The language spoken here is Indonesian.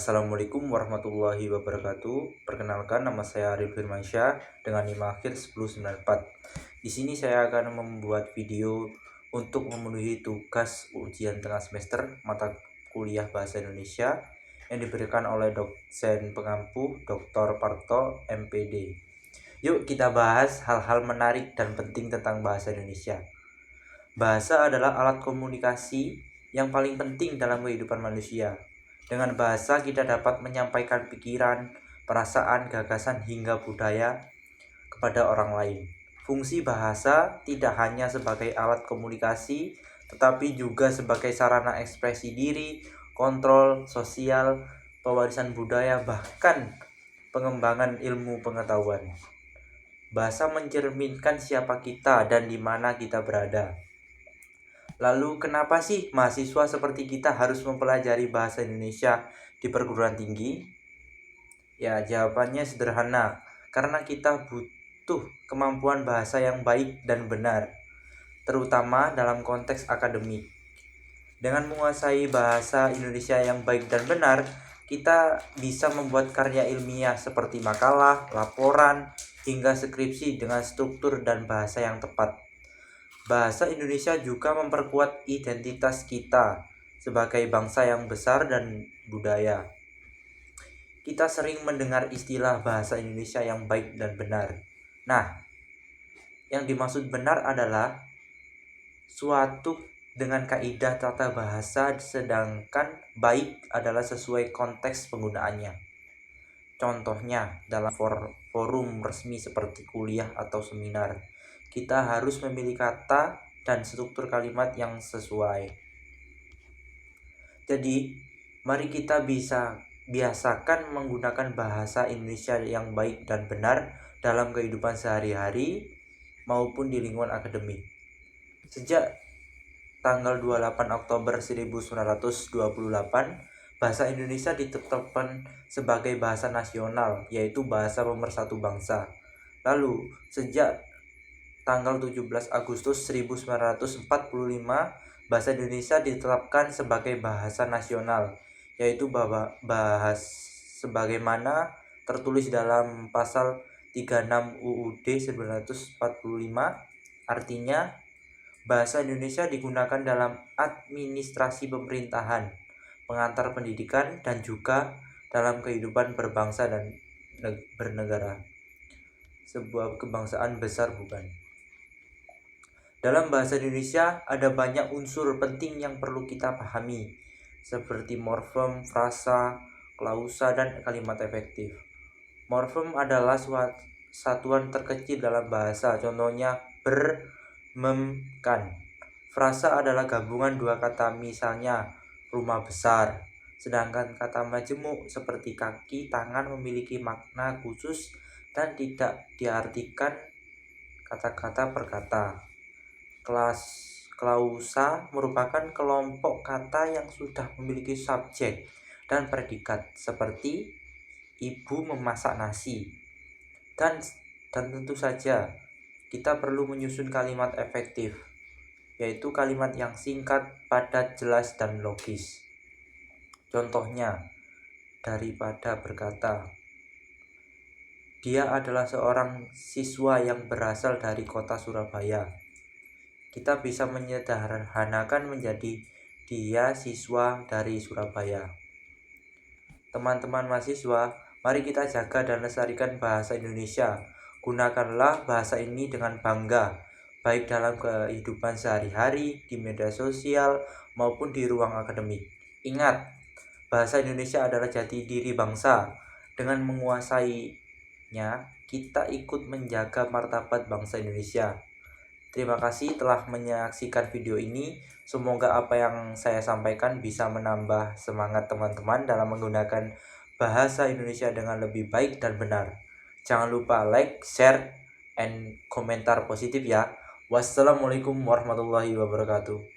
Assalamualaikum warahmatullahi wabarakatuh. Perkenalkan, nama saya Arif Firmansyah dengan NIM akhir 1094. Di sini saya akan membuat video untuk memenuhi tugas ujian tengah semester mata kuliah Bahasa Indonesia yang diberikan oleh dosen pengampu Dr. Parto MPD. Yuk kita bahas hal-hal menarik dan penting tentang bahasa Indonesia. Bahasa adalah alat komunikasi yang paling penting dalam kehidupan manusia. Dengan bahasa kita dapat menyampaikan pikiran, perasaan, gagasan hingga budaya kepada orang lain. Fungsi bahasa tidak hanya sebagai alat komunikasi, tetapi juga sebagai sarana ekspresi diri, kontrol sosial, pewarisan budaya, bahkan pengembangan ilmu pengetahuan. Bahasa mencerminkan siapa kita dan di mana kita berada. Lalu kenapa sih mahasiswa seperti kita harus mempelajari bahasa Indonesia di perguruan tinggi? Ya, jawabannya sederhana. Karena kita butuh kemampuan bahasa yang baik dan benar, terutama dalam konteks akademik. Dengan menguasai bahasa Indonesia yang baik dan benar, kita bisa membuat karya ilmiah seperti makalah, laporan, hingga skripsi dengan struktur dan bahasa yang tepat. Bahasa Indonesia juga memperkuat identitas kita sebagai bangsa yang besar dan budaya. Kita sering mendengar istilah bahasa Indonesia yang baik dan benar. Nah, yang dimaksud benar adalah suatu dengan kaidah tata bahasa, sedangkan baik adalah sesuai konteks penggunaannya. Contohnya, dalam forum resmi seperti kuliah atau seminar, kita harus memilih kata dan struktur kalimat yang sesuai. Jadi, mari kita biasakan menggunakan bahasa Indonesia yang baik dan benar dalam kehidupan sehari-hari maupun di lingkungan akademik. Sejak tanggal 28 Oktober 1928, bahasa Indonesia ditetapkan sebagai bahasa nasional, yaitu bahasa pemersatu bangsa. Lalu, sejak tanggal 17 Agustus 1945, bahasa Indonesia ditetapkan sebagai bahasa nasional, yaitu bahas sebagaimana tertulis dalam pasal 36 UUD 1945. Artinya, bahasa Indonesia digunakan dalam administrasi pemerintahan, pengantar pendidikan, dan juga dalam kehidupan berbangsa dan bernegara. Sebuah kebangsaan besar, bukan? Dalam bahasa Indonesia ada banyak unsur penting yang perlu kita pahami, seperti morfem, frasa, klausa, dan kalimat efektif. Morfem adalah satuan terkecil dalam bahasa, contohnya ber, mem, kan. Frasa adalah gabungan dua kata, misalnya rumah besar. Sedangkan kata majemuk seperti kaki, tangan memiliki makna khusus dan tidak diartikan kata-kata per kata. Klausa merupakan kelompok kata yang sudah memiliki subjek dan predikat seperti ibu memasak nasi. Dan tentu saja kita perlu menyusun kalimat efektif, yaitu kalimat yang singkat, padat, jelas, dan logis. Contohnya, daripada berkata, dia adalah seorang siswa yang berasal dari kota Surabaya, kita bisa menyederhanakan menjadi dia siswa dari Surabaya. Teman-teman mahasiswa, mari kita jaga dan lestarikan bahasa Indonesia. Gunakanlah bahasa ini dengan bangga, baik dalam kehidupan sehari-hari, di media sosial, maupun di ruang akademik. Ingat, bahasa Indonesia adalah jati diri bangsa. Dengan menguasainya, kita ikut menjaga martabat bangsa Indonesia. Terima kasih telah menyaksikan video ini. Semoga apa yang saya sampaikan bisa menambah semangat teman-teman dalam menggunakan bahasa Indonesia dengan lebih baik dan benar. Jangan lupa like, share, and komentar positif ya. Wassalamualaikum warahmatullahi wabarakatuh.